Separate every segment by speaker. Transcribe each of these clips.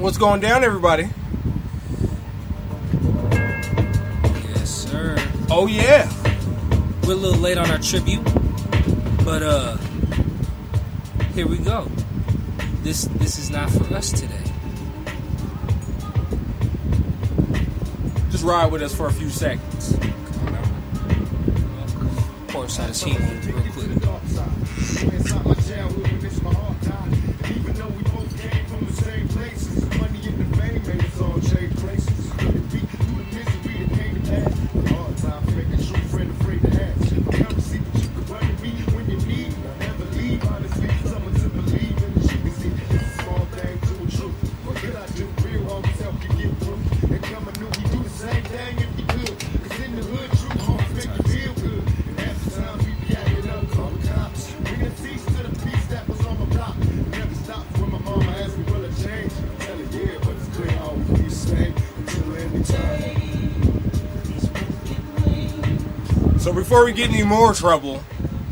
Speaker 1: What's going down, everybody?
Speaker 2: Yes, sir.
Speaker 1: Oh, yeah.
Speaker 2: We're a little late on our tribute, but here we go. This is not for us today.
Speaker 1: Just ride with us for a few seconds.
Speaker 2: Pour some of this heat real quick.
Speaker 1: So before we get any more trouble,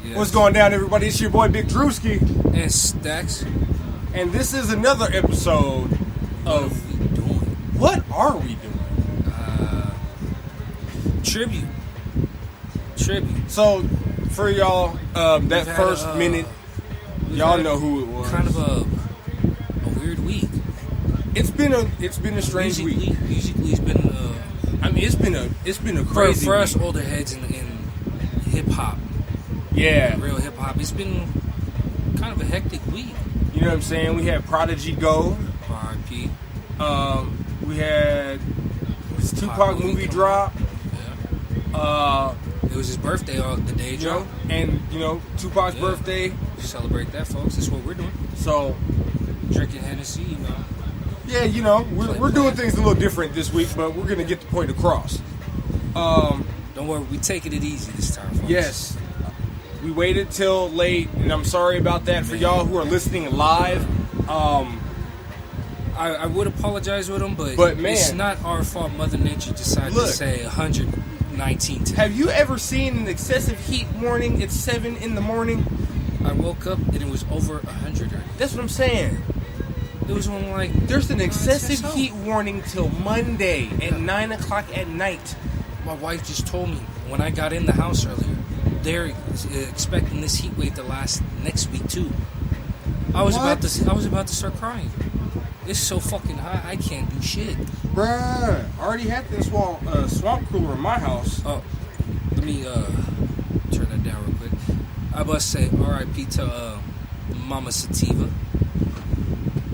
Speaker 2: Yes.
Speaker 1: What's going down, everybody? It's your boy Big Drewski,
Speaker 2: And Stacks.
Speaker 1: and this is another episode of
Speaker 2: What are we doing?
Speaker 1: What Are We Doing?
Speaker 2: Tribute.
Speaker 1: So for y'all, that
Speaker 2: We've had
Speaker 1: first
Speaker 2: a,
Speaker 1: minute,
Speaker 2: we've
Speaker 1: y'all
Speaker 2: had
Speaker 1: know who it was.
Speaker 2: Kind of a weird week.
Speaker 1: It's been a strange week.
Speaker 2: Musically, it's been
Speaker 1: I mean, it's been a crazy
Speaker 2: for us
Speaker 1: week.
Speaker 2: older heads in hip hop,
Speaker 1: Yeah,
Speaker 2: real hip hop. It's been kind of a hectic week.
Speaker 1: you know what I'm saying. We had Prodigy go.
Speaker 2: R.I.P.
Speaker 1: We had this Tupac movie
Speaker 2: come
Speaker 1: drop.
Speaker 2: Yeah. It was his birthday on the day,
Speaker 1: You
Speaker 2: Joe.
Speaker 1: know, and Tupac's
Speaker 2: Yeah.
Speaker 1: birthday.
Speaker 2: Celebrate that, folks. That's what we're doing.
Speaker 1: So
Speaker 2: Drinking Hennessy, you know.
Speaker 1: yeah, we're doing things a little different this week, but we're gonna get the point across.
Speaker 2: Don't worry, we taking it easy this time, folks.
Speaker 1: Yes, we waited till late, and I'm sorry about that for y'all who are listening live.
Speaker 2: I would apologize with him, but
Speaker 1: man,
Speaker 2: it's not our fault. Mother Nature decided
Speaker 1: look,
Speaker 2: to say 119 today.
Speaker 1: have you ever seen an excessive heat warning at 7 in the morning?
Speaker 2: I woke up and it was over 100 already.
Speaker 1: That's what I'm saying.
Speaker 2: It was on like
Speaker 1: There's an
Speaker 2: 9, 10
Speaker 1: excessive
Speaker 2: so.
Speaker 1: heat warning till Monday at 9 o'clock at night.
Speaker 2: My wife just told me when I got in the house earlier, they're expecting this heat wave to last next week too. I was about to start crying. It's so fucking hot, I can't do shit.
Speaker 1: Bruh, I already had this swamp cooler in my house.
Speaker 2: Oh, let me turn that down real quick. I must say R.I.P. to Mama Sativa.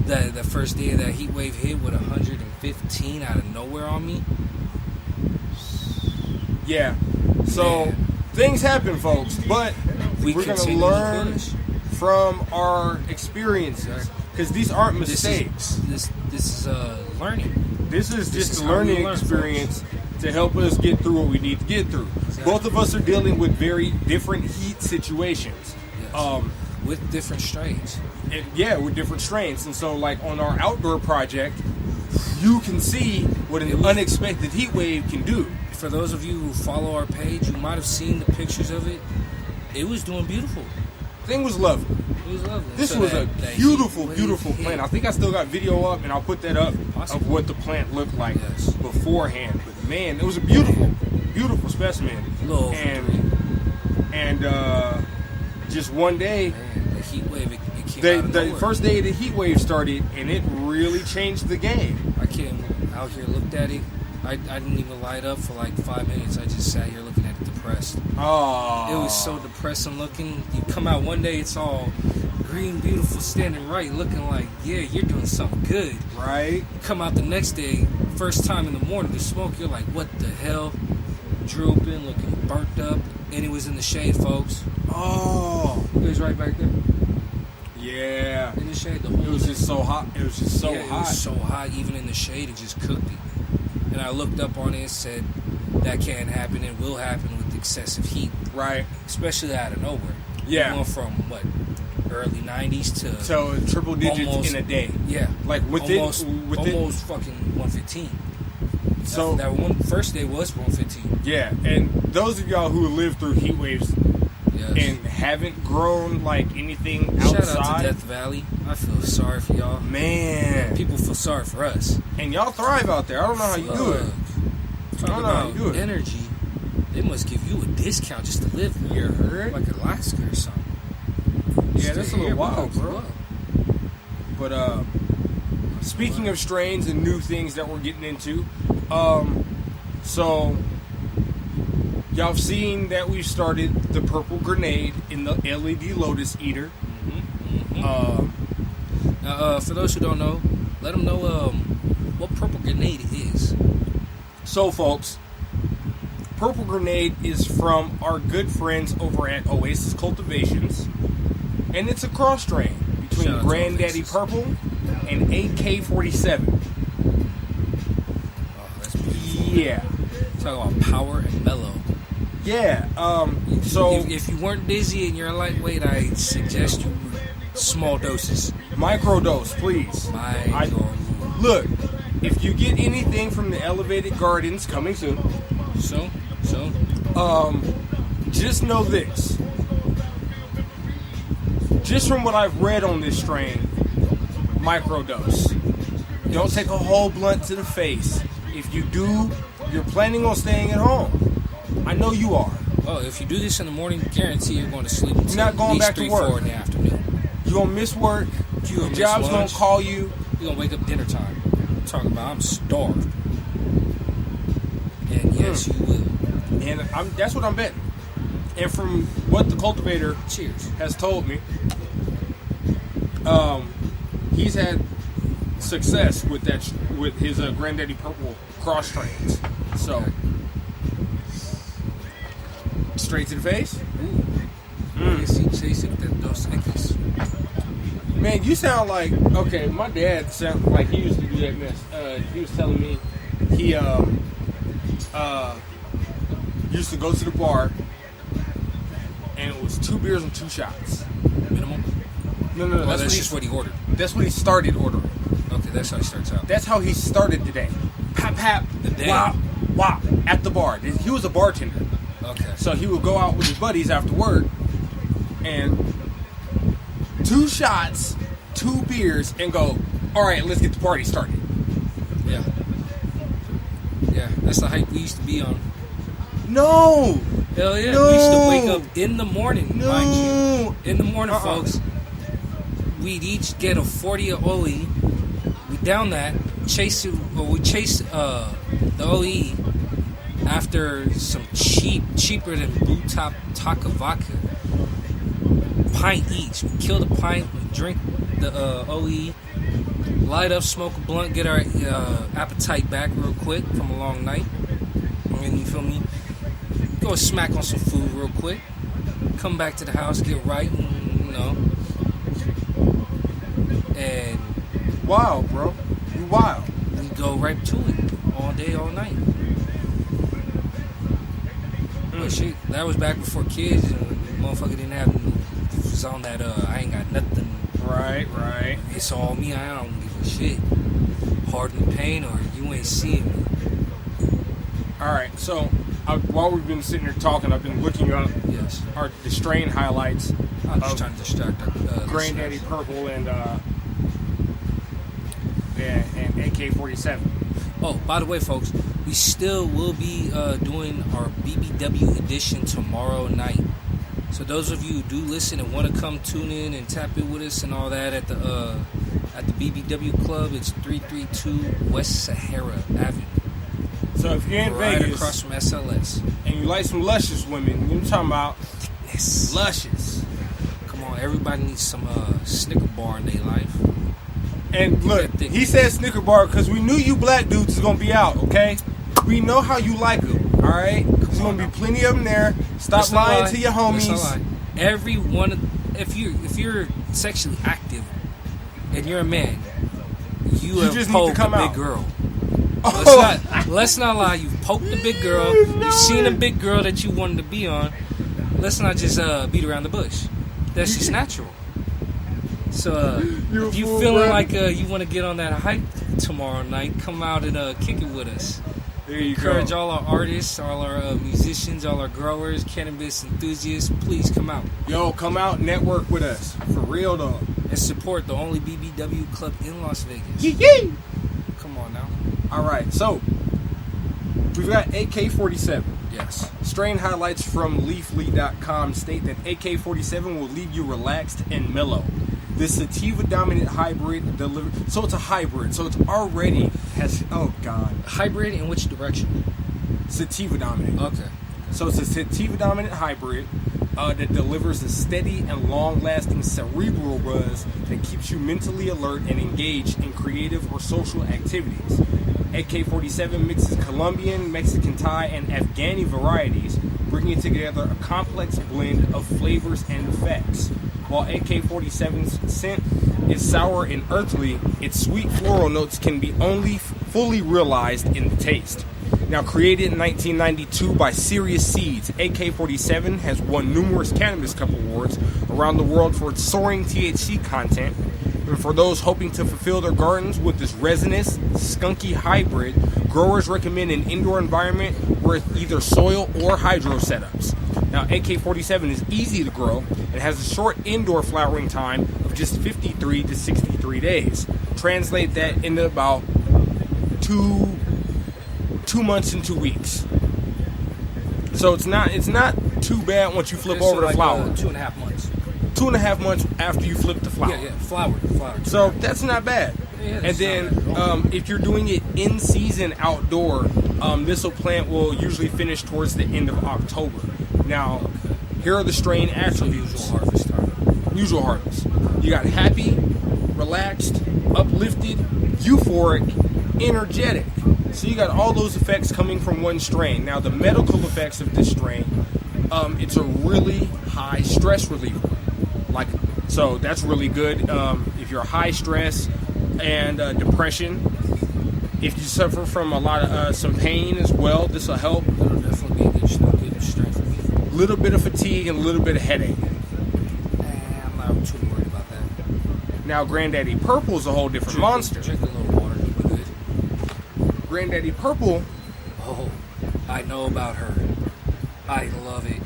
Speaker 2: That first day of that heat wave hit with 115 out of nowhere on me.
Speaker 1: Yeah. So
Speaker 2: Man.
Speaker 1: things happen, folks, but we're gonna
Speaker 2: continue to
Speaker 1: learn
Speaker 2: push.
Speaker 1: from our experiences because these aren't mistakes.
Speaker 2: This is learning.
Speaker 1: This is
Speaker 2: this
Speaker 1: just
Speaker 2: is
Speaker 1: a
Speaker 2: how we
Speaker 1: learning
Speaker 2: learn,
Speaker 1: experience to help us get through what we need to get through.
Speaker 2: Exactly.
Speaker 1: Both of us are dealing with very different heat situations.
Speaker 2: Yes. With different strains.
Speaker 1: With different strains. And so, like on our outdoor project, you can see what an unexpected heat wave can do.
Speaker 2: For those of you who follow our page, you might have seen the pictures of it. It was doing beautiful.
Speaker 1: Thing was lovely.
Speaker 2: It was lovely.
Speaker 1: This
Speaker 2: So
Speaker 1: was
Speaker 2: that
Speaker 1: a
Speaker 2: heat
Speaker 1: beautiful,
Speaker 2: wave
Speaker 1: beautiful
Speaker 2: hit.
Speaker 1: plant. I think I still got video up, and I'll put that up
Speaker 2: Possibly.
Speaker 1: of what the plant looked like
Speaker 2: Yes.
Speaker 1: beforehand. But man, it was a beautiful, beautiful specimen.
Speaker 2: Little over
Speaker 1: And just one day,
Speaker 2: Man, the heat wave, it came out of
Speaker 1: the
Speaker 2: nowhere.
Speaker 1: first day the heat wave started, and it really changed the game.
Speaker 2: I came out here, looked at it. I didn't even light up for like 5 minutes. I just sat here looking at it depressed.
Speaker 1: Oh,
Speaker 2: It was so depressing looking. You come out one day, it's all green, beautiful, standing right, looking like, yeah, you're doing something good.
Speaker 1: right.
Speaker 2: You come out the next day, first time in the morning, the smoke, you're like, what the hell? Drooping, looking burnt up. And it was in the shade, folks.
Speaker 1: Oh,
Speaker 2: It was right back there
Speaker 1: yeah.
Speaker 2: in the shade. The whole
Speaker 1: It was
Speaker 2: day.
Speaker 1: just so hot. It was just so
Speaker 2: Yeah,
Speaker 1: hot.
Speaker 2: It was so hot, even in the shade, it just cooked it. And I looked up on it and said, that can't happen and will happen with excessive heat,
Speaker 1: Right.
Speaker 2: especially out of nowhere.
Speaker 1: Yeah.
Speaker 2: We went from, what, early 90s to...
Speaker 1: So triple digits
Speaker 2: Almost.
Speaker 1: in a day.
Speaker 2: yeah.
Speaker 1: Like within
Speaker 2: almost fucking 115.
Speaker 1: So
Speaker 2: that one first day was 115.
Speaker 1: yeah, and those of y'all who lived through heat waves,
Speaker 2: Yes.
Speaker 1: and haven't grown like anything
Speaker 2: Shout
Speaker 1: outside.
Speaker 2: out to Death Valley. I feel sorry for y'all.
Speaker 1: Man,
Speaker 2: People feel sorry for us.
Speaker 1: and y'all thrive out there. I don't know how you do it.
Speaker 2: Talk
Speaker 1: I don't know how you do
Speaker 2: about
Speaker 1: it.
Speaker 2: energy. They must give you a discount just to live there.
Speaker 1: You heard?
Speaker 2: Like Alaska or something.
Speaker 1: Yeah, that's a
Speaker 2: Stay
Speaker 1: little
Speaker 2: here,
Speaker 1: wild,
Speaker 2: we'll
Speaker 1: bro.
Speaker 2: hook you up.
Speaker 1: But speaking of strains and new things that we're getting into, so y'all have seen that we've started the purple grenade in the LED Lotus Eater.
Speaker 2: For those who don't know, let them know what purple grenade is.
Speaker 1: So, folks, purple grenade is from our good friends over at Oasis Cultivations, and it's a cross strain
Speaker 2: Shout
Speaker 1: between
Speaker 2: out to
Speaker 1: Granddaddy
Speaker 2: Oasis.
Speaker 1: Purple and AK-47.
Speaker 2: Oh, that's beautiful.
Speaker 1: Yeah.
Speaker 2: Talk about power and mellow.
Speaker 1: Yeah, so
Speaker 2: if you weren't dizzy and you're lightweight, I suggest you small doses.
Speaker 1: microdose, please. Look, if you get anything from the Elevated Gardens coming soon,
Speaker 2: So,
Speaker 1: just know this. Just from what I've read on this strain, microdose. Don't take a whole blunt to the face. If you do, you're planning on staying at home. I know you are.
Speaker 2: well, if you do this in the morning, guarantee you're going to sleep until
Speaker 1: not going
Speaker 2: at least
Speaker 1: back to
Speaker 2: 3,
Speaker 1: work.
Speaker 2: 4 in the afternoon.
Speaker 1: You're going to miss work.
Speaker 2: You're
Speaker 1: Your
Speaker 2: gonna
Speaker 1: job's
Speaker 2: miss
Speaker 1: going
Speaker 2: lunch.
Speaker 1: to call you.
Speaker 2: You're going to wake up dinner time. Talking about I'm starved. And yes, you will.
Speaker 1: And that's what I'm betting. And from what the cultivator
Speaker 2: Cheers.
Speaker 1: has told me, he's had success with his Granddaddy Purple cross strains. So, straight to the face. Man, you sound like, okay, my dad sounded like he used to do that mess. He was telling me he used to go to the bar and it was 2 beers and 2 shots.
Speaker 2: Minimum?
Speaker 1: No,
Speaker 2: Well, that's just what he ordered.
Speaker 1: That's what he started ordering.
Speaker 2: Okay, that's how he starts out.
Speaker 1: That's how he started today. Pap, pap,
Speaker 2: The day.
Speaker 1: wop, wop, at the bar. He was a bartender.
Speaker 2: Okay.
Speaker 1: So he would go out with his buddies after work and 2 shots, 2 beers, and go, all right, let's get the party started.
Speaker 2: Yeah. Yeah, that's the hype we used to be on.
Speaker 1: No!
Speaker 2: Hell yeah.
Speaker 1: No.
Speaker 2: We used to wake up in the morning,
Speaker 1: No!
Speaker 2: mind you. In the morning,
Speaker 1: Uh-uh.
Speaker 2: folks. We'd each get a 40 of OE. We down that, chase the OE after some cheaper than Blue Top Taka vodka. Pint each. We kill the pint, we drink the OE, light up, smoke a blunt, get our appetite back real quick from a long night. And you feel me? Go smack on some food real quick. Come back to the house, get right, and, you know. And
Speaker 1: Wild, bro. You wild.
Speaker 2: we go right to it all day, all night. But shit, that was back before kids and motherfucker didn't have. It was on that. I ain't got nothing.
Speaker 1: Right.
Speaker 2: It's all me. I don't give a shit. Hard in the pain, or you ain't seeing me.
Speaker 1: All right, so while we've been sitting here talking, I've been looking up
Speaker 2: Yes.
Speaker 1: the strain highlights
Speaker 2: I'm just
Speaker 1: of
Speaker 2: trying to distract our
Speaker 1: Granddaddy
Speaker 2: listeners.
Speaker 1: Purple and AK-47.
Speaker 2: Oh, by the way, folks, we still will be doing our BBW edition tomorrow night. So those of you who do listen and want to come tune in and tap in with us and all that at the BBW Club, it's 332 West Sahara Avenue,
Speaker 1: So if you're in
Speaker 2: right
Speaker 1: Vegas
Speaker 2: across from SLS.
Speaker 1: and you like some luscious women, you know what I'm talking about?
Speaker 2: Yes.
Speaker 1: Luscious.
Speaker 2: Come on, everybody needs some Snicker bar in their life.
Speaker 1: And look, he said Snicker bar because we knew you black dudes is gonna be out. Okay, we know how you like them. All right, there's gonna be plenty of them there. Stop
Speaker 2: Let's not
Speaker 1: lying
Speaker 2: lie.
Speaker 1: to your
Speaker 2: Let's not
Speaker 1: homies.
Speaker 2: lie. Everyone, if you're sexually active and you're a man, you have
Speaker 1: just need to
Speaker 2: poked a
Speaker 1: come
Speaker 2: big
Speaker 1: out.
Speaker 2: girl.
Speaker 1: Oh.
Speaker 2: Let's not lie. You've poked a big girl. You've seen a big girl that you wanted to be on. Let's not just beat around the bush. That's just natural. So
Speaker 1: You
Speaker 2: if you
Speaker 1: fool,
Speaker 2: feeling
Speaker 1: bro.
Speaker 2: like you want to get on that hype tomorrow night, come out and kick it with us.
Speaker 1: There you
Speaker 2: Encourage
Speaker 1: go.
Speaker 2: all our artists, all our musicians, all our growers, cannabis enthusiasts. Please come out
Speaker 1: Yo, come out, network with us. For real, though.
Speaker 2: and support the only BBW club in Las Vegas.
Speaker 1: Yee!
Speaker 2: Come on now.
Speaker 1: All right, so we've got AK-47.
Speaker 2: Yes.
Speaker 1: Strain highlights from Leafly.com state that AK-47 will leave you relaxed and mellow. This sativa-dominant hybrid delivered. So it's a hybrid. So it's already has. Oh God.
Speaker 2: Hybrid in which direction?
Speaker 1: Sativa-dominant.
Speaker 2: Okay.
Speaker 1: So it's a sativa-dominant hybrid that delivers a steady and long-lasting cerebral buzz that keeps you mentally alert and engaged in creative or social activities. AK-47 mixes Colombian, Mexican Thai, and Afghani varieties, bringing together a complex blend of flavors and effects. While AK-47's scent is sour and earthly, its sweet floral notes can be only fully realized in the taste. Now, created in 1992 by Serious Seeds, AK-47 has won numerous Cannabis Cup awards around the world for its soaring THC content. And for those hoping to fulfill their gardens with this resinous, skunky hybrid, growers recommend an indoor environment with either soil or hydro setups. Now, AK-47 is easy to grow and has a short indoor flowering time of just 53 to 63 days. Translate that into about two months and 2 weeks. So it's not too bad once you flip over the flower.
Speaker 2: 2.5 months.
Speaker 1: 2.5 months after you flip the flower.
Speaker 2: Yeah, flower.
Speaker 1: So that's not bad.
Speaker 2: Yeah,
Speaker 1: And then if you're doing it in season outdoor, this plant will usually finish towards the end of October. Now, here are the strain attributes.
Speaker 2: Usual harvest time.
Speaker 1: Usual harvest. You got happy, relaxed, uplifted, euphoric, energetic. So you got all those effects coming from one strain. Now, the medical effects of this strain, it's a really high stress reliever. So that's really good if you're high stress and depression. If you suffer from a lot of some pain as well, this will help.
Speaker 2: It'll definitely be a good strength reliever.
Speaker 1: A little bit of fatigue and a little bit of headache.
Speaker 2: I'm not too worried about that.
Speaker 1: Now, Granddaddy Purple is a whole different monster.
Speaker 2: Drink a little water. You'll be good.
Speaker 1: Granddaddy Purple.
Speaker 2: Oh, I know about her. I love it.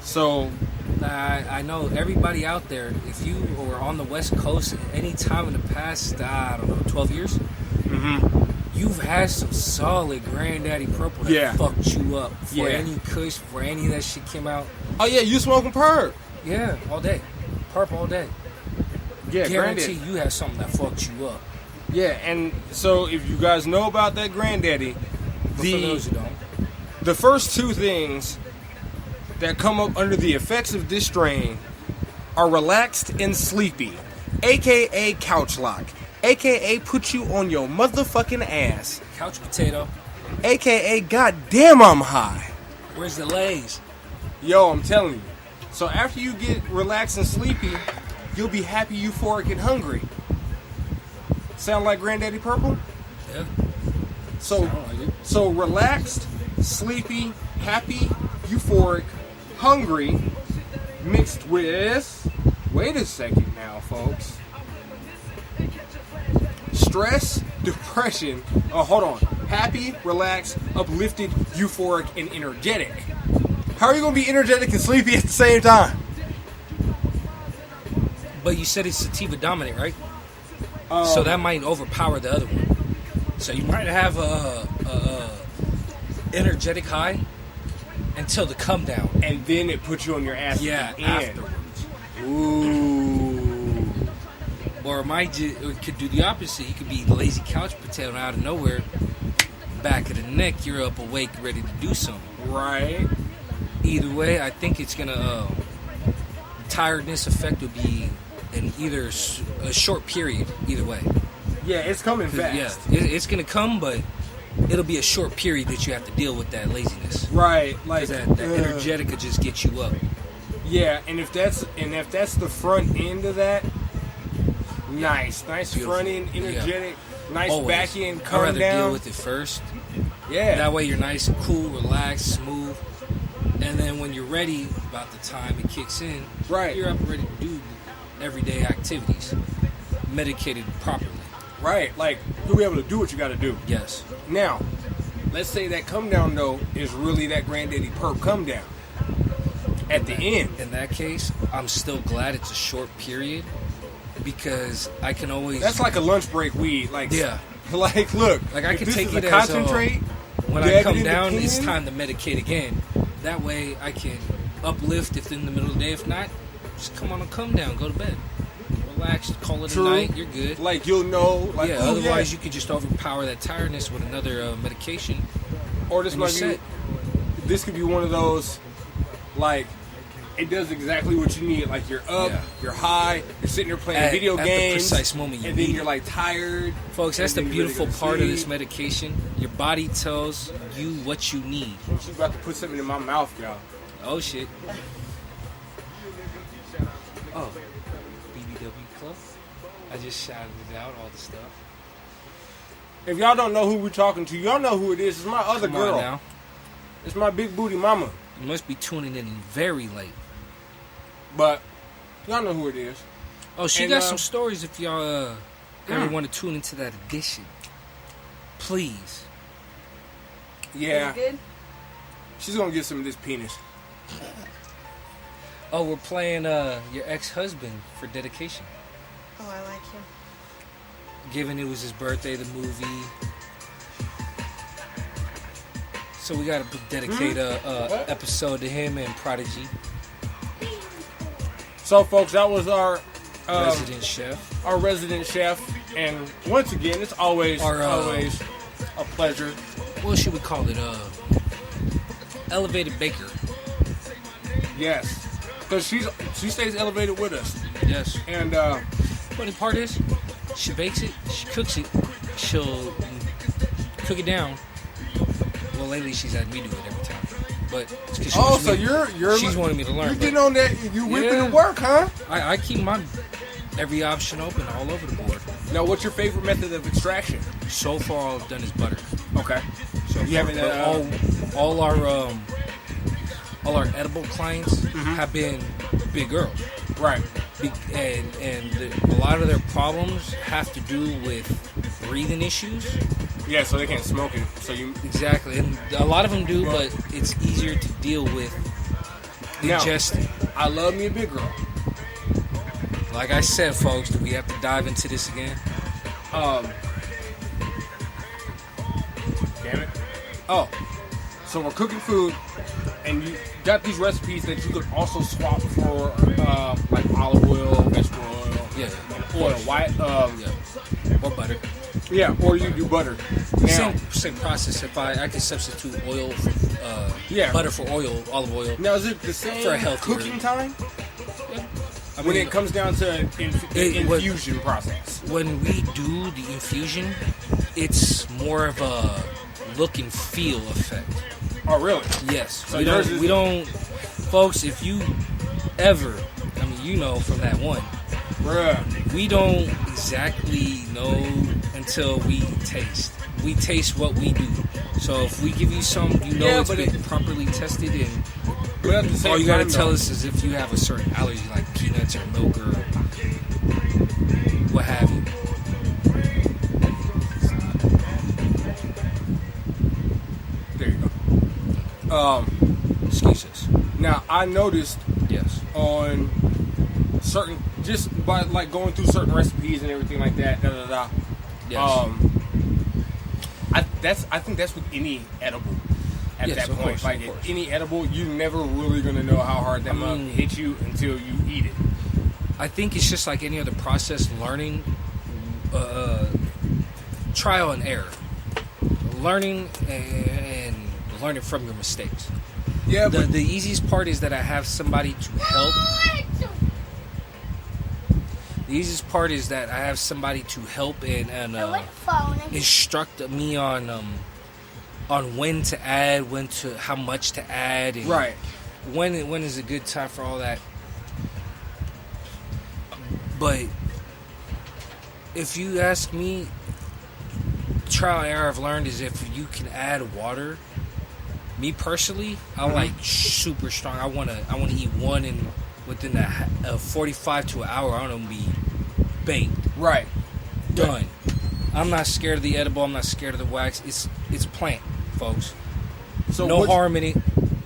Speaker 1: So
Speaker 2: I know everybody out there, if you were on the West Coast any time in the past, 12 years, you've had some solid Granddaddy Purple that fucked you up. For any kush, for any of that shit came out.
Speaker 1: Oh, yeah, you smoking perp.
Speaker 2: Yeah, all day. Perp all day.
Speaker 1: Yeah,
Speaker 2: guarantee
Speaker 1: Granddaddy.
Speaker 2: you have something that fucked you up.
Speaker 1: Yeah, and so if you guys know about that Granddaddy,
Speaker 2: But for those who don't.
Speaker 1: the first two things that come up under the effects of this strain are relaxed and sleepy, aka couch lock, aka put you on your motherfucking ass,
Speaker 2: Couch potato.
Speaker 1: aka goddamn I'm high.
Speaker 2: Where's the legs?
Speaker 1: Yo, I'm telling you. So after you get relaxed and sleepy, you'll be happy, euphoric, and hungry. Sound like Granddaddy Purple?
Speaker 2: Yeah.
Speaker 1: So,
Speaker 2: Sound like it.
Speaker 1: so relaxed, sleepy, happy, euphoric, hungry, mixed with, wait a second now, folks, stress, depression, hold on, happy, relaxed, uplifted, euphoric, and energetic. How are you going to be energetic and sleepy at the same time?
Speaker 2: But you said it's sativa dominant, right? So that might overpower the other one. So you might have a energetic high until the come down.
Speaker 1: And then it puts you on your ass
Speaker 2: Yeah,
Speaker 1: at the end.
Speaker 2: afterwards.
Speaker 1: Ooh.
Speaker 2: Or it could do the opposite. You could be lazy couch potato out of nowhere. Back of the neck, you're up awake, ready to do something.
Speaker 1: Right.
Speaker 2: Either way, I think it's gonna tiredness effect will be in either a short period. Either way,
Speaker 1: Yeah, it's coming fast.
Speaker 2: yeah, it's gonna come, but it'll be a short period that you have to deal with that laziness.
Speaker 1: Right. Like
Speaker 2: 'Cause that energetic will just get you up.
Speaker 1: Yeah, and if that's the front end of that, nice
Speaker 2: Beautiful.
Speaker 1: front end, energetic, nice
Speaker 2: Always.
Speaker 1: back end,
Speaker 2: I'd
Speaker 1: come
Speaker 2: rather
Speaker 1: down.
Speaker 2: deal with it first.
Speaker 1: Yeah,
Speaker 2: That way you're nice and cool, relaxed, smooth, and then when you're ready, about the time it kicks in,
Speaker 1: Right.
Speaker 2: you're up ready to do everyday activities, medicated properly.
Speaker 1: right. Like you'll be able to do what you got to do.
Speaker 2: Yes.
Speaker 1: Now, let's say that come down though is really that granddaddy perp come down at the end.
Speaker 2: In that case, I'm still glad it's a short period because I can always.
Speaker 1: That's like a lunch break weed. Like,
Speaker 2: yeah.
Speaker 1: Like, look.
Speaker 2: Like, I can
Speaker 1: this
Speaker 2: take
Speaker 1: is
Speaker 2: it
Speaker 1: a
Speaker 2: as
Speaker 1: concentrate.
Speaker 2: When I come down, it's time to medicate again. That way, I can uplift if in the middle of the day. If not, just come on and come down. Go to bed. Relax. Call it a night. You're good.
Speaker 1: Like, you'll know. Like,
Speaker 2: yeah, otherwise, you could just overpower that tiredness with another medication.
Speaker 1: Or this might be. This could be one of those, like, it does exactly what you need. Like, you're up, you're high, you're sitting there playing video games.
Speaker 2: At the precise moment you
Speaker 1: and then you're, like, tired.
Speaker 2: Folks, that's the beautiful part of this medication. Your body tells you what you need.
Speaker 1: She's about to put something in my mouth, y'all.
Speaker 2: Oh, shit. Oh, BBW Club. I just shouted it out, all the stuff.
Speaker 1: If y'all don't know who we're talking to, y'all know who it is. It's my other girl.
Speaker 2: Now.
Speaker 1: It's my big booty mama.
Speaker 2: You must be tuning in very late.
Speaker 1: But y'all know who it is.
Speaker 2: Oh, she got some stories if y'all ever want to tune into that edition. Please.
Speaker 1: Yeah. She's going to get some of this penis.
Speaker 2: Oh, we're playing your ex-husband for dedication.
Speaker 3: Oh, I like him.
Speaker 2: Given it was his birthday, the movie. So we got to dedicate a episode to him and Prodigy.
Speaker 1: So, folks, that was our
Speaker 2: resident chef.
Speaker 1: Our resident chef, and once again, it's always always a pleasure.
Speaker 2: What should we call it? Elevated baker.
Speaker 1: Yes, because she stays elevated with us.
Speaker 2: Yes.
Speaker 1: And
Speaker 2: funny part is, she bakes it, she cooks it, she'll cook it down. Well, lately she's had me do it every time. But it's
Speaker 1: so
Speaker 2: she's wanting me to learn.
Speaker 1: You're getting on that. You whipping the work, huh?
Speaker 2: I keep my every option open all over the board.
Speaker 1: Now, what's your favorite method of extraction?
Speaker 2: So far, all I've done is butter.
Speaker 1: Okay. So you haven't
Speaker 2: all our edible clients have been big girls,
Speaker 1: right?
Speaker 2: And a lot of their problems have to do with breathing issues.
Speaker 1: Yeah, so they can't smoke it. So you
Speaker 2: exactly, and a lot of them do, but it's easier to deal with ingesting.
Speaker 1: I love me a big girl.
Speaker 2: Like I said, folks, do we have to dive into this again?
Speaker 1: Damn it. Oh, so we're cooking food, and you got these recipes that you could also swap for, like olive oil, vegetable oil, oil, white,
Speaker 2: or butter.
Speaker 1: Yeah, or you do butter. Now,
Speaker 2: same process. If I could substitute oil for butter for oil, olive oil.
Speaker 1: Now, is it the same
Speaker 2: for a healthier
Speaker 1: cooking time?
Speaker 2: Yeah.
Speaker 1: When it comes down to infusion process.
Speaker 2: When we do the infusion, it's more of a look and feel effect.
Speaker 1: Oh, really?
Speaker 2: Yes.
Speaker 1: So
Speaker 2: we don't, folks. If you ever, you know from that one.
Speaker 1: Bruh.
Speaker 2: We don't exactly know until we taste. We taste what we do. So if we give you some, it's been properly tested, and all you gotta tell us is if you have a certain allergy, like peanuts or milk or what have you.
Speaker 1: There you go.
Speaker 2: Excuse us.
Speaker 1: Now I noticed.
Speaker 2: Yes.
Speaker 1: On certain, just by like going through certain recipes and everything like that.
Speaker 2: Yes.
Speaker 1: I think that's with any edible. At that point,
Speaker 2: course,
Speaker 1: like any edible, you're never really gonna know how hard that will hit you until you eat it.
Speaker 2: I think it's just like any other process, learning, trial and error, learning and learning from your mistakes.
Speaker 1: Yeah,
Speaker 2: the easiest part is that I have somebody to help. The easiest part is that I have somebody to help and instruct me on when to add, how much to add, and
Speaker 1: right.
Speaker 2: When is a good time for all that. But if you ask me, trial and error I've learned is if you can add water. Me personally, I like super strong. I wanna eat one and within a 45 to an hour, I want to be baked.
Speaker 1: Right.
Speaker 2: Done. I'm not scared of the edible. I'm not scared of the wax. It's plant. folks.
Speaker 1: So
Speaker 2: No harm in it.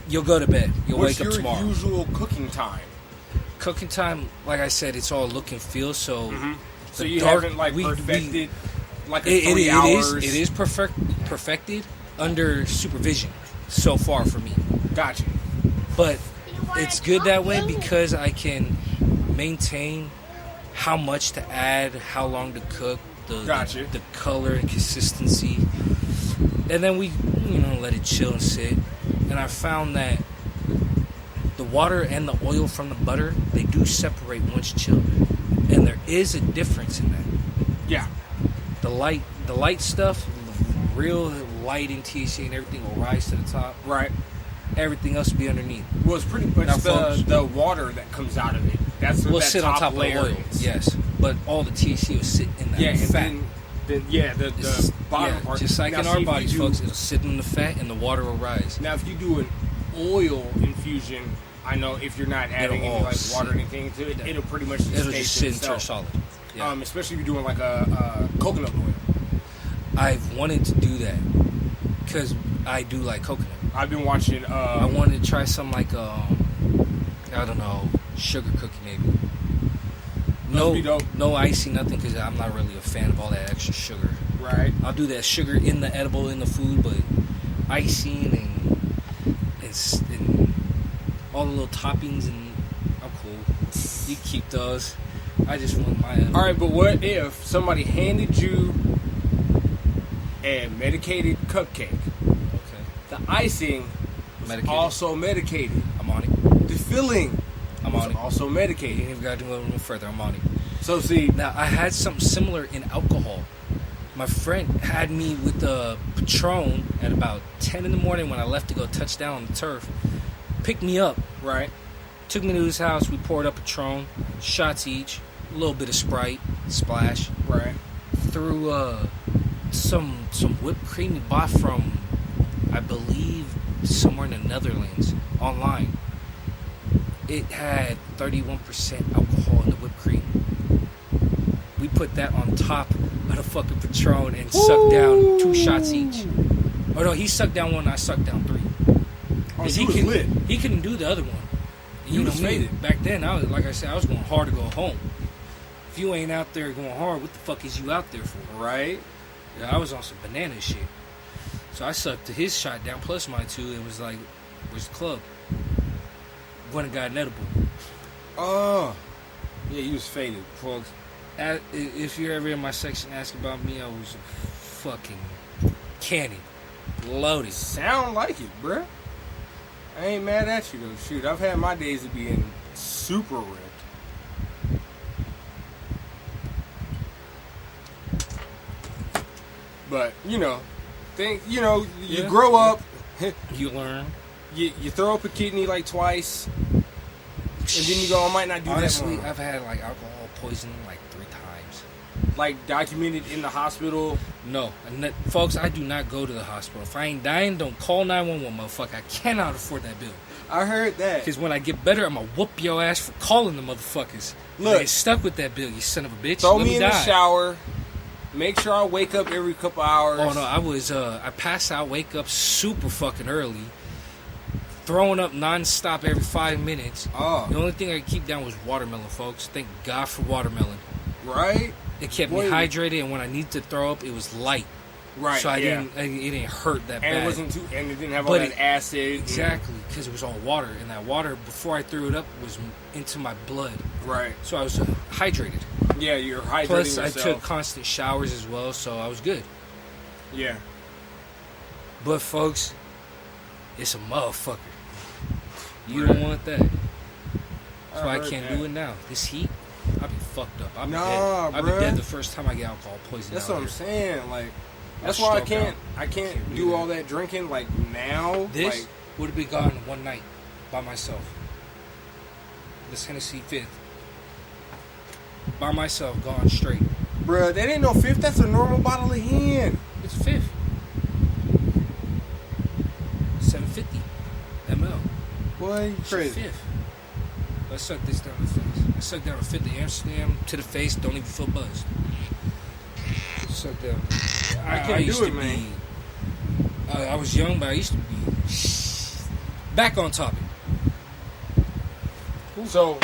Speaker 2: You'll go to bed. You'll wake up tomorrow.
Speaker 1: What's your usual cooking time?
Speaker 2: Cooking time, like I said, it's all look and feel. So,
Speaker 1: So you haven't like perfected like a 3
Speaker 2: it
Speaker 1: hours.
Speaker 2: is perfected under supervision so far for me.
Speaker 1: Gotcha.
Speaker 2: But it's good that way because I can maintain how much to add, how long to cook, the color and consistency, and then we let it chill and sit. And I found that the water and the oil from the butter, they do separate once chilled, and there is a difference in that.
Speaker 1: Yeah.
Speaker 2: The light stuff, the real light in THC and everything will rise to the top.
Speaker 1: Right.
Speaker 2: Everything else will be underneath.
Speaker 1: Well, it's pretty much the water that comes out of it. That's what
Speaker 2: will
Speaker 1: that
Speaker 2: sit
Speaker 1: top
Speaker 2: on top
Speaker 1: layer
Speaker 2: of the oil.
Speaker 1: is.
Speaker 2: Yes, but all the THC will sit in that fat.
Speaker 1: The bottom part.
Speaker 2: Just like
Speaker 1: now,
Speaker 2: in our bodies, folks, it'll sit in the fat and the water will rise.
Speaker 1: Now, if you do an oil infusion, I know if you're not adding any like water or anything to it, it'll pretty much
Speaker 2: just sit into a solid. Yeah.
Speaker 1: Especially if you're doing like a coconut oil.
Speaker 2: I've wanted to do that because I do like coconut.
Speaker 1: I've been watching.
Speaker 2: I wanted to try some like I don't know, sugar cookie maybe. No icing, nothing, because I'm not really a fan of all that extra sugar.
Speaker 1: Right.
Speaker 2: I'll do that sugar in the edible, in the food, but icing and all the little toppings, and I'm cool. You keep those. I just want my edible.
Speaker 1: All right, but what if somebody handed you a medicated cupcake?
Speaker 2: Okay.
Speaker 1: The icing was also medicated.
Speaker 2: I'm on it.
Speaker 1: The filling
Speaker 2: I'm on it.
Speaker 1: Also medicated.
Speaker 2: You ain't even got to go a little further. I'm on it.
Speaker 1: So see,
Speaker 2: now I had something similar in alcohol. My friend had me with the Patron at about 10 in the morning when I left to go touch down on the turf. Picked me up,
Speaker 1: right?
Speaker 2: Took me to his house. We poured up Patron, shots each, a little bit of Sprite, splash.
Speaker 1: Right.
Speaker 2: Threw some whipped cream he bought from, I believe, somewhere in the Netherlands, online. It had 31% alcohol in the whipped cream. We put that on top of the fucking Patron and sucked down 2 shots each. Oh no, he sucked down 1, I sucked down 3.
Speaker 1: Oh, he
Speaker 2: couldn't do the other one. You know me. Back then, I was, like I said, I was going hard to go home. If you ain't out there going hard, what the fuck is you out there for?
Speaker 1: Right?
Speaker 2: Yeah, I was on some banana shit. So I sucked his shot down plus my 2. It was like, where's the club? Went and got an edible.
Speaker 1: Oh. Yeah, he was faded.
Speaker 2: Folks, if you're ever in my section asking about me, I was fucking candy. Loaded.
Speaker 1: Sound like it, bruh. I ain't mad at you, though. Shoot, I've had my days of being super ripped. But, you grow up.
Speaker 2: You learn.
Speaker 1: You throw up a kidney like twice. And then you go, I might not do
Speaker 2: Honestly,
Speaker 1: that more.
Speaker 2: I've had like alcohol poisoning like 3 times.
Speaker 1: Like documented in the hospital?
Speaker 2: No. Folks, I do not go to the hospital. If I ain't dying, don't call 911, motherfucker. I cannot afford that bill.
Speaker 1: I heard that.
Speaker 2: Because when I get better, I'm going to whoop your ass for calling the motherfuckers.
Speaker 1: Look.
Speaker 2: Get stuck with that bill, you son of a bitch.
Speaker 1: Throw me in the shower. Make sure I wake up every couple hours.
Speaker 2: Oh, no. I passed out, wake up super fucking early. Throwing up non-stop every 5 minutes.
Speaker 1: Oh.
Speaker 2: The only thing I could keep down was watermelon, folks. Thank God for watermelon.
Speaker 1: Right?
Speaker 2: It kept me hydrated, and when I needed to throw up, it was light.
Speaker 1: Right.
Speaker 2: So it didn't hurt that bad.
Speaker 1: And it wasn't and it didn't have all that acid.
Speaker 2: Exactly, because it was all water, and that water before I threw it up was into my blood.
Speaker 1: Right.
Speaker 2: So I was hydrated.
Speaker 1: Yeah, you're hydrating
Speaker 2: Plus,
Speaker 1: yourself.
Speaker 2: I took constant showers as well, so I was good.
Speaker 1: Yeah.
Speaker 2: But folks, it's a motherfucker. You don't want that. So I can't do it now. This heat, I'll be fucked up. I'll be dead. I'll be dead the first time I get alcohol poisoning.
Speaker 1: That's what I'm saying. Like, that's why I can't do all that drinking. Like now,
Speaker 2: this would have been gone one night by myself. This Hennessy 5th, by myself, gone straight.
Speaker 1: Bruh, that ain't no 5th. That's a normal bottle of hen.
Speaker 2: It's 5th. 750 ml.
Speaker 1: Boy, you crazy.
Speaker 2: 5th. I sucked this down the face. I sucked down a 5th of Amsterdam to the face. Don't even feel buzzed. Suck down.
Speaker 1: I can't do it, man.
Speaker 2: I was young, but I used to be. Back on topic.
Speaker 1: So,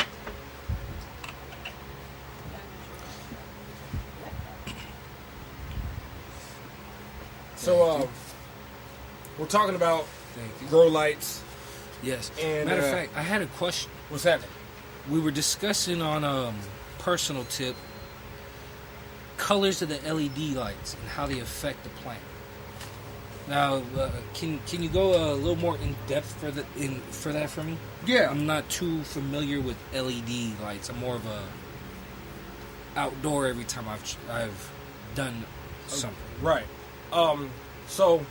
Speaker 1: we're talking about
Speaker 2: Thank you.
Speaker 1: grow lights.
Speaker 2: Yes.
Speaker 1: And,
Speaker 2: Matter of fact, I had a question.
Speaker 1: What's happening?
Speaker 2: We were discussing on personal tip colors of the LED lights and how they affect the plant. Now, can you go a little more in depth for that for me?
Speaker 1: Yeah.
Speaker 2: I'm not too familiar with LED lights. I'm more of a outdoor every time I've done something.
Speaker 1: Right. So,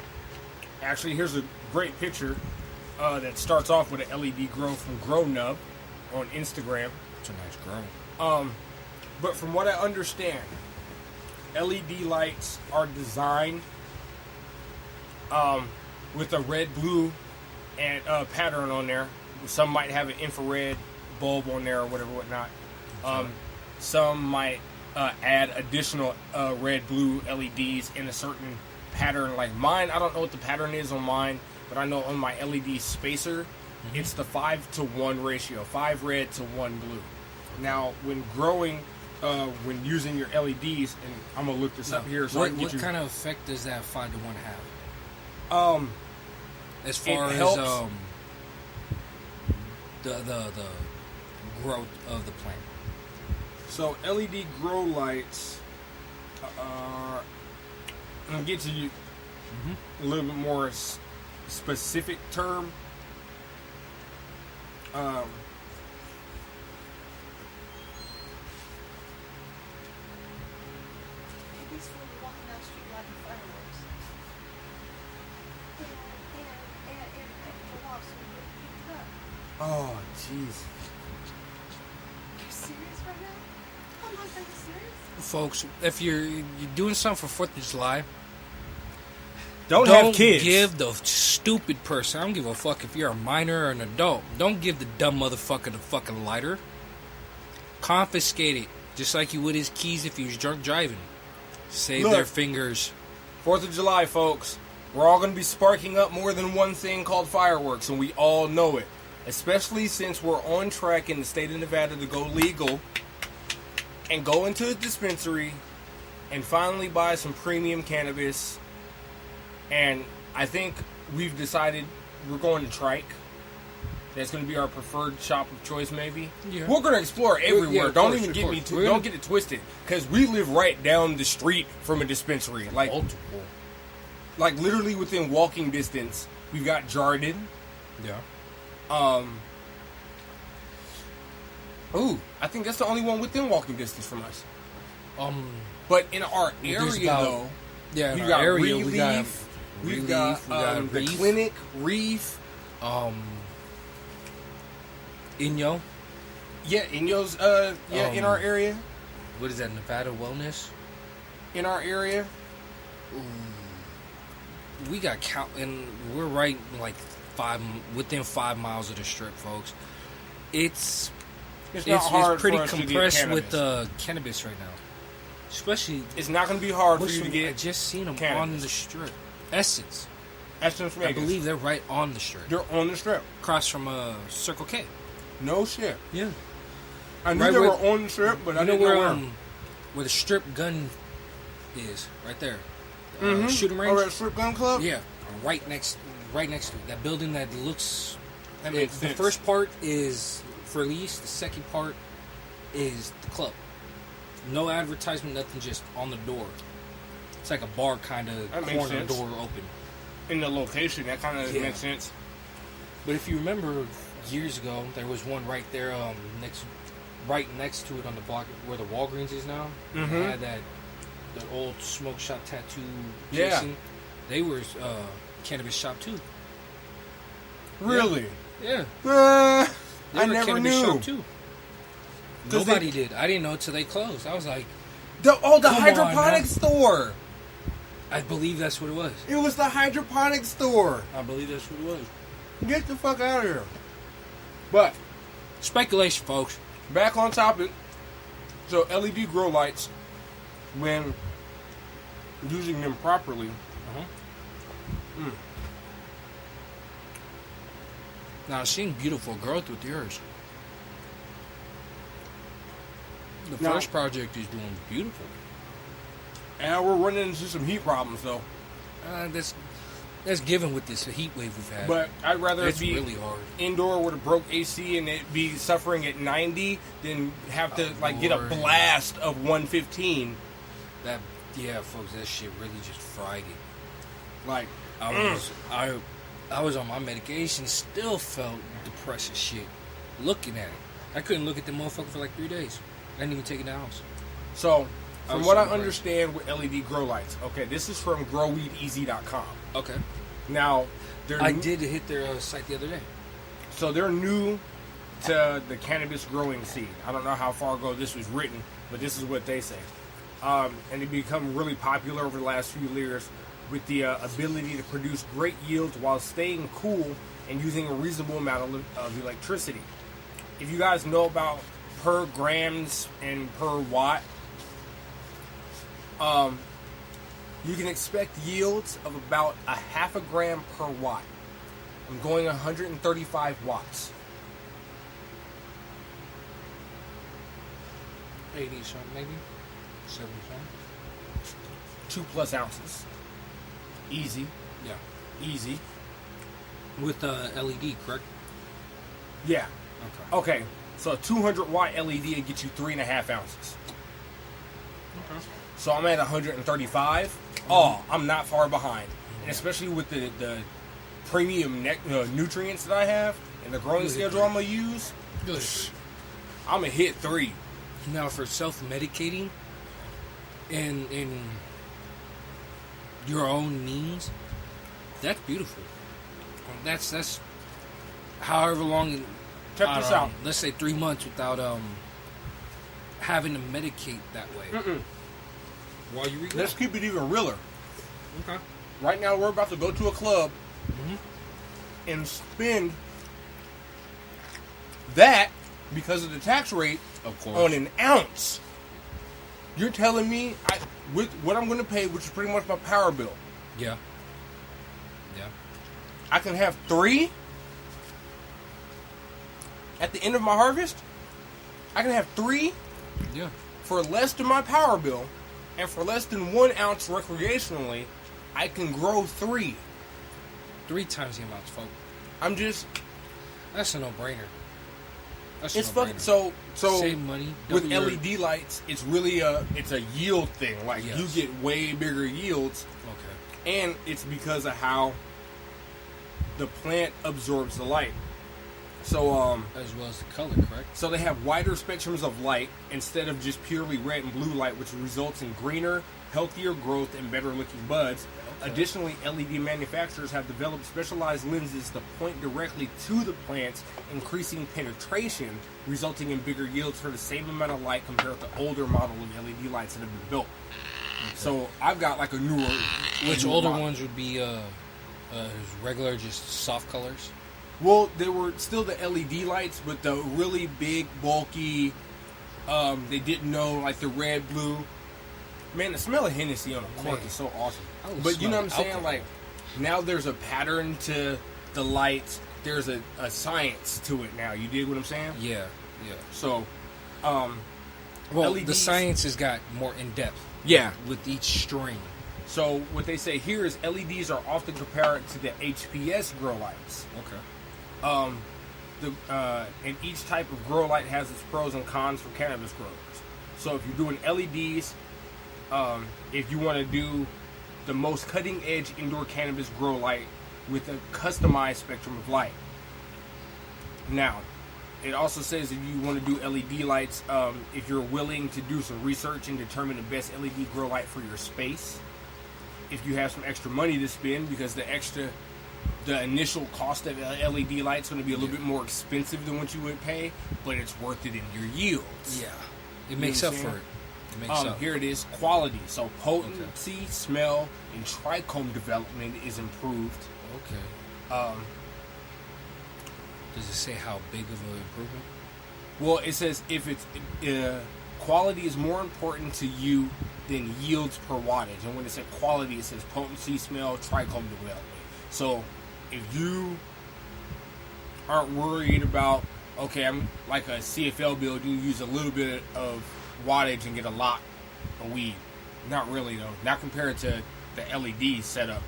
Speaker 1: actually, here's a great picture that starts off with an LED grow from Grow Nub on Instagram.
Speaker 2: It's a nice grow.
Speaker 1: But from what I understand, LED lights are designed with a red, blue, and pattern on there. Some might have an infrared bulb on there or whatever, whatnot. Some might add additional red, blue LEDs in a certain pattern. Like mine, I don't know what the pattern is on mine, but I know on my LED spacer, it's the 5-to-1 ratio, 5 red to 1 blue. Now, when growing, when using your LEDs, and I'm gonna look this up here. So
Speaker 2: what kind of effect does that 5-to-1 have? As far as
Speaker 1: helps.
Speaker 2: the growth of the plant.
Speaker 1: So LED grow lights are. I'm gonna get to you a little bit more specific term. Oh, jeez.
Speaker 3: You serious right now? Oh my God, are you serious?
Speaker 2: Folks, if you're doing something for 4th of July,
Speaker 1: Don't have kids.
Speaker 2: give the stupid person, I don't give a fuck if you're a minor or an adult, don't give the dumb motherfucker the fucking lighter. Confiscate it, just like you would his keys if he was drunk driving. Save
Speaker 1: Look.
Speaker 2: their fingers.
Speaker 1: 4th of July, folks. We're all going to be sparking up more than one thing called fireworks, and we all know it. Especially since we're on track in the state of Nevada to go legal and go into a dispensary and finally buy some premium cannabis. And I think we've decided we're going to Trike. That's going to be our preferred shop of choice, maybe.
Speaker 2: Yeah.
Speaker 1: We're going to explore everywhere.
Speaker 2: Yeah, of
Speaker 1: Don't
Speaker 2: course,
Speaker 1: even
Speaker 2: of
Speaker 1: get me
Speaker 2: course.
Speaker 1: too. Don't get it twisted, because we live right down the street from a dispensary. Like
Speaker 2: Multiple.
Speaker 1: Like literally within walking distance. We've got Jardin.
Speaker 2: Yeah.
Speaker 1: I think that's the only one within walking distance from us. But in our
Speaker 2: There's
Speaker 1: area,
Speaker 2: about-
Speaker 1: though,
Speaker 2: Yeah, in
Speaker 1: we've
Speaker 2: our
Speaker 1: got
Speaker 2: area,
Speaker 1: Relief,
Speaker 2: we got
Speaker 1: we've got the
Speaker 2: Reef,
Speaker 1: clinic, Reef.
Speaker 2: Inyo.
Speaker 1: Yeah, Inyo's, in our area.
Speaker 2: What is that, Nevada Wellness?
Speaker 1: In our area.
Speaker 2: We got and we're right like within 5 miles of the strip, folks. It's
Speaker 1: not hard
Speaker 2: pretty
Speaker 1: for us to get
Speaker 2: compressed with
Speaker 1: cannabis.
Speaker 2: cannabis right now. Especially,
Speaker 1: It's not going to be hard for you to
Speaker 2: I
Speaker 1: get
Speaker 2: just seen them
Speaker 1: cannabis.
Speaker 2: on the strip. Essence,
Speaker 1: Essence
Speaker 2: I
Speaker 1: Vegas.
Speaker 2: believe they're right on the strip,
Speaker 1: They're on the strip.
Speaker 2: across from Circle K.
Speaker 1: No shit.
Speaker 2: Yeah,
Speaker 1: I knew
Speaker 2: Right
Speaker 1: they
Speaker 2: where-
Speaker 1: were on the strip, but I
Speaker 2: you know
Speaker 1: didn't know
Speaker 2: where the strip gun is, right there.
Speaker 1: where.
Speaker 2: Shooting range.
Speaker 1: Over at Strip Gun Club?
Speaker 2: Yeah, right next to it. That building that looks.
Speaker 1: That makes
Speaker 2: The
Speaker 1: sense.
Speaker 2: first part is for lease. The second part is the club. No advertisement, nothing. Just on the door. It's like a bar kind of
Speaker 1: That makes
Speaker 2: corner
Speaker 1: sense.
Speaker 2: door open.
Speaker 1: In the location, that kind of
Speaker 2: Yeah.
Speaker 1: makes sense.
Speaker 2: But if you remember, years ago, there was one right there, right next to it on the block where the Walgreens is now.
Speaker 1: Mhm.
Speaker 2: It had the old smoke shop tattoo.
Speaker 1: Yeah.
Speaker 2: Jason. They were cannabis shop too.
Speaker 1: Really?
Speaker 2: Yeah.
Speaker 1: They
Speaker 2: They
Speaker 1: I
Speaker 2: were
Speaker 1: never
Speaker 2: cannabis
Speaker 1: knew.
Speaker 2: shop too.
Speaker 1: 'Cause
Speaker 2: Nobody did. I didn't know until they closed. I was like,
Speaker 1: The
Speaker 2: Come on,
Speaker 1: hydroponic
Speaker 2: man.
Speaker 1: store.
Speaker 2: I believe that's what it was.
Speaker 1: It was the hydroponic store.
Speaker 2: I believe that's what it was.
Speaker 1: Get the fuck out of here. But
Speaker 2: Speculation, folks.
Speaker 1: back on topic. So LED grow lights, when using them properly,
Speaker 2: Now, I've seen beautiful growth with yours. The
Speaker 1: Now-
Speaker 2: first project is doing beautiful.
Speaker 1: And we're running into some heat problems though.
Speaker 2: That's given with this heat wave we've had.
Speaker 1: But I'd rather
Speaker 2: it's
Speaker 1: it be
Speaker 2: really hard.
Speaker 1: indoor with a broke AC and it be suffering at 90 than have to get a
Speaker 2: Lord.
Speaker 1: blast of 115.
Speaker 2: Folks, that shit really just fried it.
Speaker 1: Like,
Speaker 2: I was on my medication, still felt depressed as shit. Looking at it, I couldn't look at the motherfucker for like 3 days. I didn't even take it to the house.
Speaker 1: so from
Speaker 2: was
Speaker 1: what I
Speaker 2: so depressed.
Speaker 1: understand with LED grow lights, okay, this is from growweedeasy.com.
Speaker 2: Okay,
Speaker 1: Now,
Speaker 2: I did hit their site the other day.
Speaker 1: So they're new to the cannabis growing scene. I don't know how far ago this was written, but this is what they say. And they become really popular over the last few years with the ability to produce great yields while staying cool and using a reasonable amount of electricity. If you guys know about per grams and per watt, you can expect yields of about a half a gram per watt. I'm going 135 watts.
Speaker 2: 80 something, maybe 70 something.
Speaker 1: 2+ ounces. Easy.
Speaker 2: Yeah,
Speaker 1: Easy.
Speaker 2: with LED, correct?
Speaker 1: Yeah.
Speaker 2: Okay.
Speaker 1: Okay. So a 200 watt LED will get you 3.5 ounces.
Speaker 2: Okay.
Speaker 1: So I'm at 135. Oh, I'm not far behind. And especially with the premium nutrients that I have and the growing
Speaker 2: Good.
Speaker 1: schedule I'm going to use,
Speaker 2: Good.
Speaker 1: I'm going to hit 3.
Speaker 2: Now, for self-medicating and your own means, that's beautiful. That's however long.
Speaker 1: Check
Speaker 2: I
Speaker 1: this
Speaker 2: don't know,
Speaker 1: out.
Speaker 2: Let's say 3 months without having to medicate that way. While you read
Speaker 1: Let's keep it even realer.
Speaker 2: Okay.
Speaker 1: Right now, we're about to go to a club
Speaker 2: Mm-hmm.
Speaker 1: and spend that because of the tax rate
Speaker 2: Of course.
Speaker 1: on an ounce. You're telling me with what I'm going to pay, which is pretty much my power bill,
Speaker 2: Yeah. Yeah.
Speaker 1: I can have 3 at the end of my harvest. I can have 3
Speaker 2: Yeah.
Speaker 1: for less than my power bill, and for less than 1 ounce recreationally, I can grow 3.
Speaker 2: 3 times the amounts, folks.
Speaker 1: I'm just,
Speaker 2: That's a no-brainer. That's
Speaker 1: it's
Speaker 2: a
Speaker 1: fucking
Speaker 2: no-brainer.
Speaker 1: so
Speaker 2: Save money.
Speaker 1: with
Speaker 2: double your-
Speaker 1: LED lights, it's really it's a yield thing. Like
Speaker 2: Yes.
Speaker 1: you get way bigger yields,
Speaker 2: Okay.
Speaker 1: and it's because of how the plant absorbs the light. So
Speaker 2: As well as the color, correct?
Speaker 1: so they have wider spectrums of light instead of just purely red and blue light, which results in greener, healthier growth and better looking buds.
Speaker 2: Okay.
Speaker 1: Additionally, LED manufacturers have developed specialized lenses to point directly to the plants, increasing penetration, resulting in bigger yields for the same amount of light compared to older model of LED lights that have been built. So I've got like a newer,
Speaker 2: Which
Speaker 1: newer
Speaker 2: older
Speaker 1: model.
Speaker 2: ones would be regular, just soft colors?
Speaker 1: Well, they were still the LED lights, but the really big, bulky. They didn't know like the red, blue. Man, the smell of Hennessy on a cork
Speaker 2: Man.
Speaker 1: is so awesome.
Speaker 2: I would
Speaker 1: But you know
Speaker 2: smell
Speaker 1: what I'm saying?
Speaker 2: alcohol.
Speaker 1: Like now there's a pattern to the lights. There's a science to it now. You dig what I'm saying?
Speaker 2: Yeah, yeah.
Speaker 1: So,
Speaker 2: Well, the
Speaker 1: LEDs
Speaker 2: science has got more in depth
Speaker 1: yeah.
Speaker 2: with each strain.
Speaker 1: So what they say here is LEDs are often compared to the HPS grow lights.
Speaker 2: Okay.
Speaker 1: And each type of grow light has its pros and cons for cannabis growers. So if you're doing LEDs, if you want to do the most cutting edge indoor cannabis grow light with a customized spectrum of light. Now, it also says if you want to do LED lights, if you're willing to do some research and determine the best LED grow light for your space, if you have some extra money to spend, because the initial cost of LED lights going to be a little bit more expensive than what you would pay, but it's worth it in your yields.
Speaker 2: Yeah. It makes
Speaker 1: know
Speaker 2: up
Speaker 1: what I'm
Speaker 2: for
Speaker 1: saying?
Speaker 2: it. It makes up.
Speaker 1: Here it is, quality. So potency, smell, and trichome development is improved.
Speaker 2: Okay. Does it say how big of an improvement?
Speaker 1: Well, it says if it's quality is more important to you than yields per wattage. And when it says quality, it says potency, smell, trichome development. So if you aren't worried about, okay, I'm like a CFL build, you use a little bit of wattage and get a lot of weed. Not really though. Not compared to the LED setup.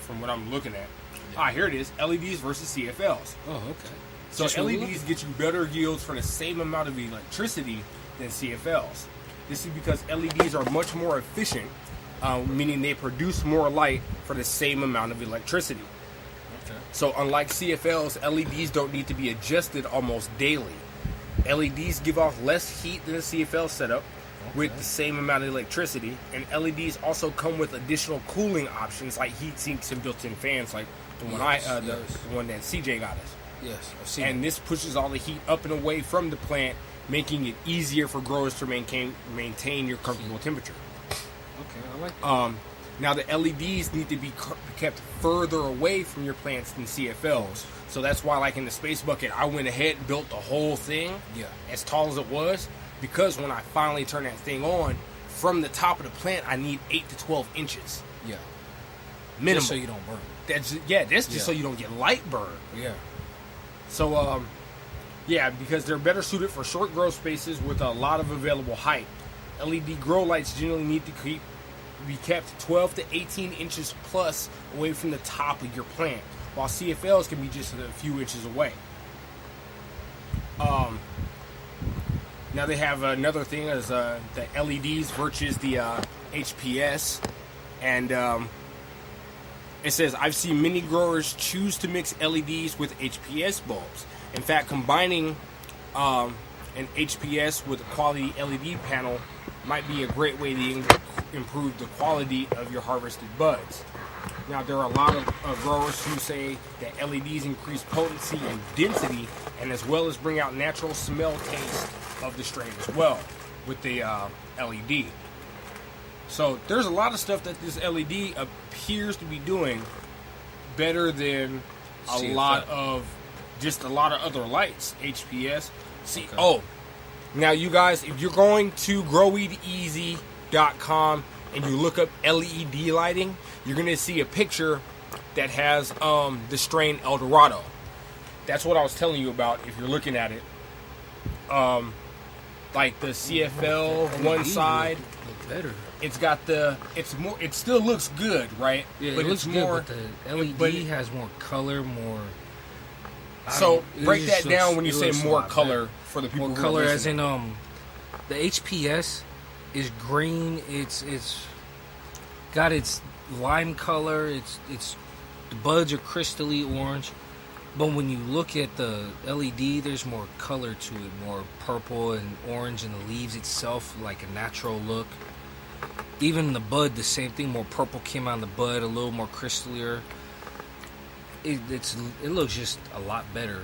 Speaker 1: From what I'm looking at. Yeah. Here it is. LEDs versus CFLs.
Speaker 2: Oh, okay.
Speaker 1: So LEDs get you better yields for the same amount of electricity than CFLs. This is because LEDs are much more efficient, meaning they produce more light for the same amount of electricity. Okay. So unlike CFLs, LEDs don't need to be adjusted almost daily. LEDs give off less heat than a CFL setup with the same amount of electricity, and LEDs also come with additional cooling options like heat sinks and built-in fans, like the one the one that CJ got us.
Speaker 2: Yes, I've seen.
Speaker 1: And this pushes all the heat up and away from the plant, making it easier for growers to maintain your comfortable temperature.
Speaker 2: Okay, I like that.
Speaker 1: Now the LEDs need to be kept further away from your plants than CFLs. So that's why, like in the Space Bucket, I went ahead and built the whole thing as tall as it was, because when I finally turn that thing on, from the top of the plant, I need 8 to 12 inches.
Speaker 2: Yeah.
Speaker 1: Minimum.
Speaker 2: Just so you don't burn.
Speaker 1: That's just so you don't get light burn.
Speaker 2: Yeah.
Speaker 1: So, because they're better suited for short grow spaces with a lot of available height. LED grow lights generally need to be kept 12 to 18 inches plus away from the top of your plant, while CFLs can be just a few inches away. Now they have another thing as the LEDs versus the HPS, and it says, I've seen many growers choose to mix LEDs with HPS bulbs. In fact, combining an HPS with a quality LED panel might be a great way to improve the quality of your harvested buds. Now, there are a lot of growers who say that LEDs increase potency and density, and as well as bring out natural smell taste of the strain as well with the LED. So there's a lot of stuff that this LED appears to be doing better than a lot of other lights. HPS. Now you guys, if you're going to growweedeasy.com and you look up LED lighting, you're going to see a picture that has the strain El Dorado. That's what I was telling you about if you're looking at it. Like the CFL one side,
Speaker 2: better.
Speaker 1: It still looks good, right?
Speaker 2: Yeah,
Speaker 1: but
Speaker 2: it looks
Speaker 1: more,
Speaker 2: good, but the LED has more color, more.
Speaker 1: So break that down when you say more color for the people.
Speaker 2: More
Speaker 1: who
Speaker 2: color,
Speaker 1: are
Speaker 2: as in the HPS is green. It's got its lime color. It's the buds are crystally orange. But when you look at the LED, there's more color to it, more purple and orange, and the leaves itself, like a natural look. Even the bud, the same thing, more purple came out of the bud, a little more crystallier. It looks just a lot better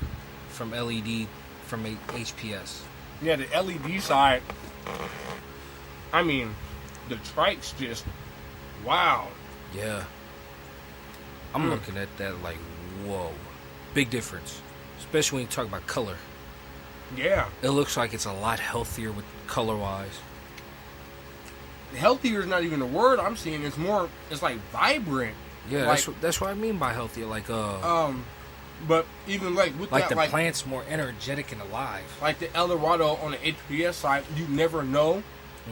Speaker 2: from LED, from HPS.
Speaker 1: Yeah, the LED side, I mean, the trike's just, wow.
Speaker 2: Yeah. I'm looking at that like, whoa. Big difference, especially when you talk about color.
Speaker 1: Yeah,
Speaker 2: it looks like it's a lot healthier with color-wise.
Speaker 1: Healthier is not even a word I'm seeing. It's like vibrant.
Speaker 2: Yeah, like, that's what I mean by healthier. Like
Speaker 1: but even like with
Speaker 2: like
Speaker 1: that,
Speaker 2: the plant's more energetic and alive.
Speaker 1: Like the El Dorado on the HPS side, you never know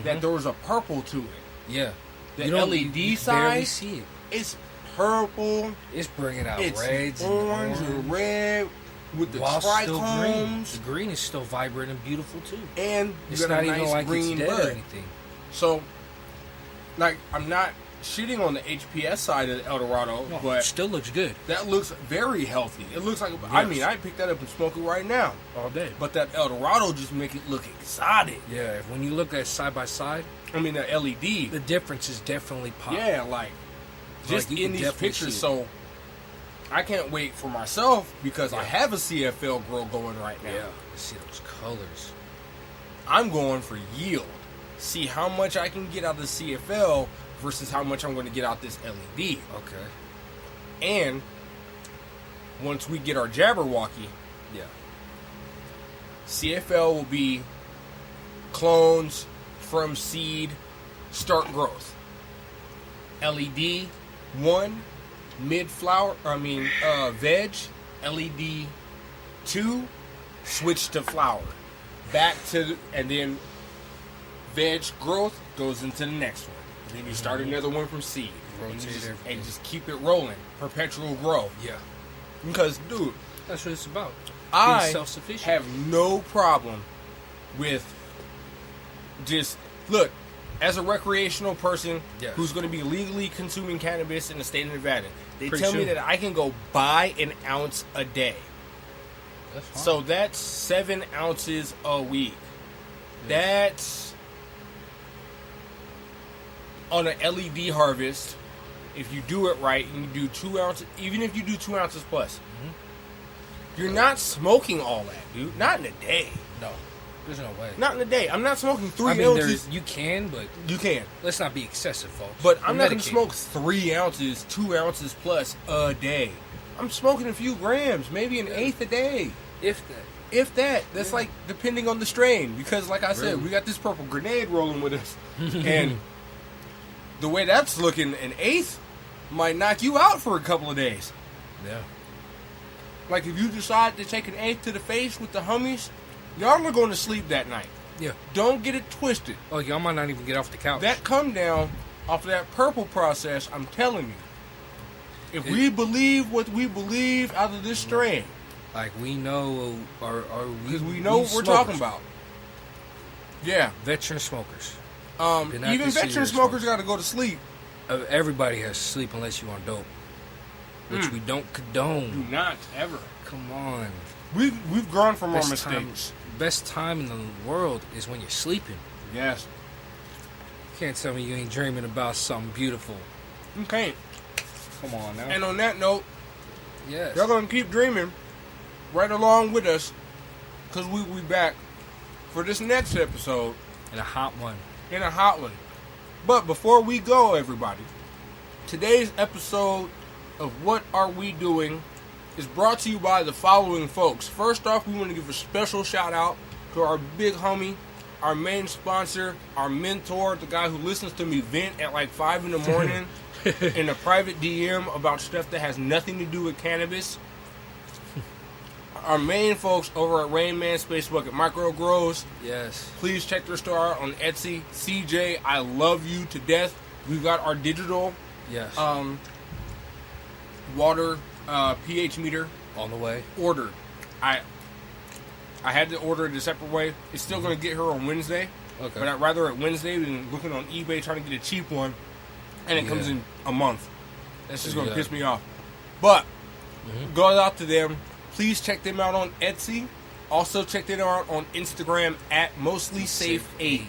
Speaker 1: that there was a purple to it.
Speaker 2: Yeah,
Speaker 1: the LED side,
Speaker 2: barely see it.
Speaker 1: It's purple.
Speaker 2: It's bringing out
Speaker 1: it's
Speaker 2: reds,
Speaker 1: orange and red with the trichomes.
Speaker 2: The green is still vibrant and beautiful too.
Speaker 1: And
Speaker 2: it's not even like it's dead or anything.
Speaker 1: So, like, I'm not shitting on the HPS side of the El Dorado, but
Speaker 2: it still looks good.
Speaker 1: That looks very healthy. It looks like, I mean, I pick that up and smoke it right now
Speaker 2: all day.
Speaker 1: But that El Dorado just make it look exotic.
Speaker 2: Yeah, when you look at side by side,
Speaker 1: I mean the LED,
Speaker 2: the difference is definitely pop.
Speaker 1: Yeah, like just in these pictures. So I can't wait for myself because I have a CFL grow going right now.
Speaker 2: Yeah, see those colors.
Speaker 1: I'm going for yield. See how much I can get out of the CFL versus how much I'm going to get out this LED.
Speaker 2: Okay.
Speaker 1: And once we get our Jabberwocky, CFL will be clones from seed, start growth. LED, 1, veg, LED 2, switch to flower. Back to, and then veg growth goes into the next one. And then you start another one from seed. And just keep it rolling. Perpetual growth.
Speaker 2: Yeah.
Speaker 1: Because, dude,
Speaker 2: that's what it's about.
Speaker 1: I
Speaker 2: Being self-sufficient.
Speaker 1: have no problem with just, look, as a recreational person
Speaker 2: Yes.
Speaker 1: who's going to be legally consuming cannabis in the state of Nevada, they
Speaker 2: Pretty
Speaker 1: tell me
Speaker 2: sure.
Speaker 1: that I can go buy an ounce a day.
Speaker 2: That's fine.
Speaker 1: So that's 7 ounces a week. That's on an LED harvest. If you do it right and you do 2 ounces, even if you do 2 ounces plus, you're not smoking all that, dude. Not in a day.
Speaker 2: no, there's no way.
Speaker 1: Not in a day. I'm not smoking 3
Speaker 2: I mean,
Speaker 1: ounces.
Speaker 2: you can, but
Speaker 1: You can.
Speaker 2: let's not be excessive, folks.
Speaker 1: But I'm
Speaker 2: We're
Speaker 1: not going to
Speaker 2: medicated.
Speaker 1: smoke 3 ounces, 2 ounces plus a day. I'm smoking a few grams, maybe an eighth a day.
Speaker 2: If that.
Speaker 1: If that. That's like depending on the strain. Because like I said,
Speaker 2: Really?
Speaker 1: we got this purple grenade rolling with us. And the way that's looking, an eighth might knock you out for a couple of days.
Speaker 2: Yeah.
Speaker 1: Like if you decide to take an eighth to the face with the homies, y'all are going to sleep that night.
Speaker 2: Yeah.
Speaker 1: Don't get it twisted.
Speaker 2: Oh, y'all might not even get off the couch.
Speaker 1: That come down off of that purple process, I'm telling you. If we believe what we believe out of this strain,
Speaker 2: like we know,
Speaker 1: because we know what we're talking about. Yeah.
Speaker 2: Veteran smokers.
Speaker 1: Even veteran smokers got to go to sleep.
Speaker 2: Everybody has to sleep unless you're on dope, which we don't condone.
Speaker 1: Do not ever.
Speaker 2: Come on.
Speaker 1: We've grown from our mistakes.
Speaker 2: Best time in the world is when you're sleeping.
Speaker 1: Yes.
Speaker 2: You can't tell me you ain't dreaming about something beautiful.
Speaker 1: You can't.
Speaker 2: Come on now.
Speaker 1: And on that note,
Speaker 2: Yes.
Speaker 1: y'all gonna keep dreaming right along with us, because we'll be back for this next episode
Speaker 2: And a hot one.
Speaker 1: in a hot one. But before we go, everybody, today's episode of What Are We Doing is brought to you by the following folks. First off, we want to give a special shout out to our big homie, our main sponsor, our mentor, the guy who listens to me vent at like 5 in the morning in a private DM about stuff that has nothing to do with cannabis. Our main folks over at Rain Man Space Bucket Micro Grows.
Speaker 2: Yes.
Speaker 1: Please check their store out on Etsy. CJ, I love you to death. We've got our digital
Speaker 2: Yes.
Speaker 1: water pH meter
Speaker 2: On the way.
Speaker 1: ordered. I had to order it a separate way. It's still going to get here on Wednesday.
Speaker 2: Okay.
Speaker 1: But I'd rather it Wednesday than looking on eBay trying to get a cheap one. And it comes
Speaker 2: Yeah.
Speaker 1: in a month. That's just going to
Speaker 2: Yeah.
Speaker 1: piss me off. But go out to them. Please check them out on Etsy. Also check them out on Instagram at Mostly Safe 8.